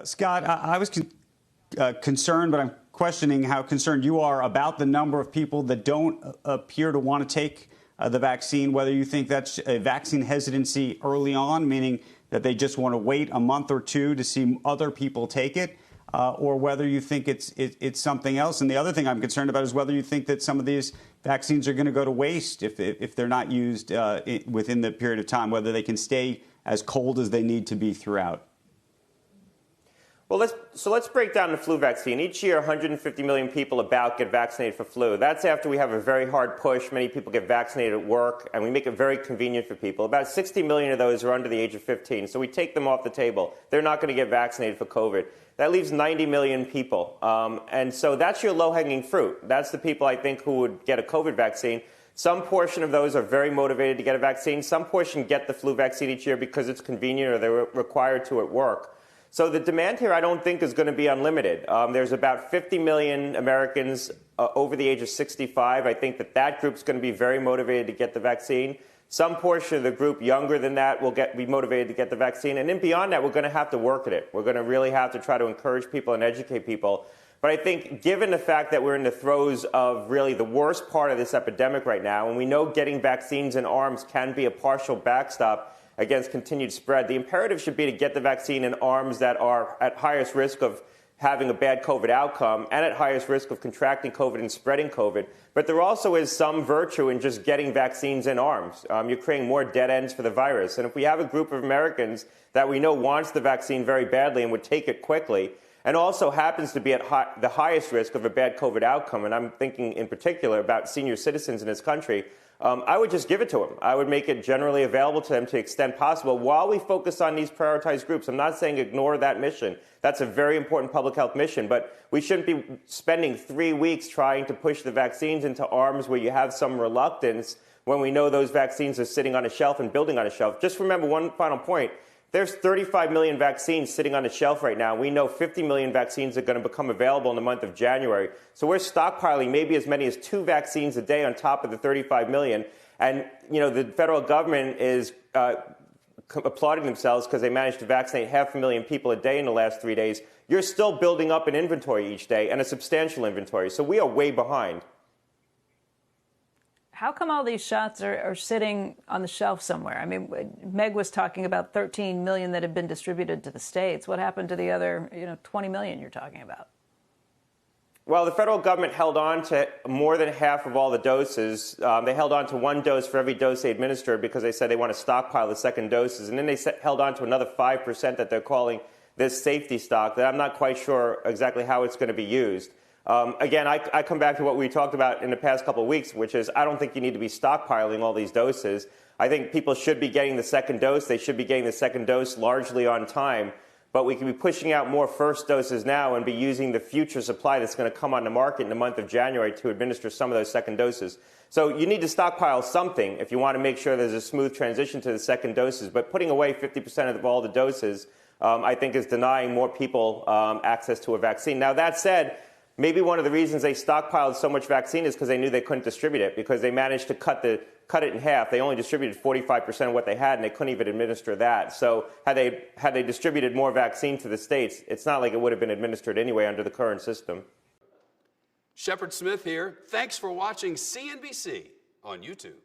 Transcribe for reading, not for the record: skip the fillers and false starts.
Scott, I was concerned, but I'm questioning how concerned you are about the number of people that don't appear to want to take the vaccine, whether you think that's a vaccine hesitancy early on, meaning that they just want to wait a month or two to see other people take it, or whether you think it's something else. And the other thing I'm concerned about is whether you think that some of these vaccines are going to go to waste if they're not used within the period of time, whether they can stay as cold as they need to be throughout. Well, let's break down the flu vaccine. Each year, 150 million people about get vaccinated for flu. That's after we have a very hard push. Many people get vaccinated at work, and we make it very convenient for people. About 60 million of those are under the age of 15, so we take them off the table. They're not going to get vaccinated for COVID. That leaves 90 million people, and so that's your low-hanging fruit. That's the people, I think, who would get a COVID vaccine. Some portion of those are very motivated to get a vaccine. Some portion get the flu vaccine each year because it's convenient or they're required to at work. So the demand here, I don't think, is going to be unlimited. There's about 50 million Americans over the age of 65. I think that group's going to be very motivated to get the vaccine. Some portion of the group younger than that will be motivated to get the vaccine. And then beyond that, we're going to have to work at it. We're going to really have to try to encourage people and educate people. But I think given the fact that we're in the throes of really the worst part of this epidemic right now, and we know getting vaccines in arms can be a partial backstop against continued spread, the imperative should be to get the vaccine in arms that are at highest risk of having a bad COVID outcome and at highest risk of contracting COVID and spreading COVID. But there also is some virtue in just getting vaccines in arms. You're creating more dead ends for the virus. And if we have a group of Americans that we know wants the vaccine very badly and would take it quickly, and also happens to be at the highest risk of a bad COVID outcome, and I'm thinking in particular about senior citizens in this country, I would just give it to them. I would make it generally available to them to the extent possible while we focus on these prioritized groups. I'm not saying ignore that mission. That's a very important public health mission, but we shouldn't be spending 3 weeks trying to push the vaccines into arms where you have some reluctance when we know those vaccines are sitting on a shelf and building on a shelf. Just remember one final point. There's 35 million vaccines sitting on the shelf right now. We know 50 million vaccines are going to become available in the month of January. So we're stockpiling maybe as many as 2 vaccines a day on top of the 35 million. And, you know, the federal government is applauding themselves because they managed to vaccinate 500,000 people a day in the last 3 days. You're still building up an inventory each day, and a substantial inventory. So we are way behind. How come all these shots are sitting on the shelf somewhere? I mean, Meg was talking about 13 million that have been distributed to the states. What happened to the other, 20 million you're talking about? Well, the federal government held on to more than half of all the doses. They held on to 1 dose for every dose they administered because they said they want to stockpile the second doses. And then they held on to another 5% that they're calling this safety stock that I'm not quite sure exactly how it's going to be used. Again, I come back to what we talked about in the past couple of weeks, which is I don't think you need to be stockpiling all these doses. I think people should be getting the second dose. They should be getting the second dose largely on time. But we can be pushing out more first doses now and be using the future supply that's going to come on the market in the month of January to administer some of those second doses. So you need to stockpile something if you want to make sure there's a smooth transition to the second doses. But putting away 50% of all the doses, I think, is denying more people access to a vaccine. Now, that said, maybe one of the reasons they stockpiled so much vaccine is because they knew they couldn't distribute it, because they managed to cut it in half. They only distributed 45% of what they had, and they couldn't even administer that. So had they distributed more vaccine to the states, it's not like it would have been administered anyway under the current system. Shepard Smith here. Thanks for watching CNBC on YouTube.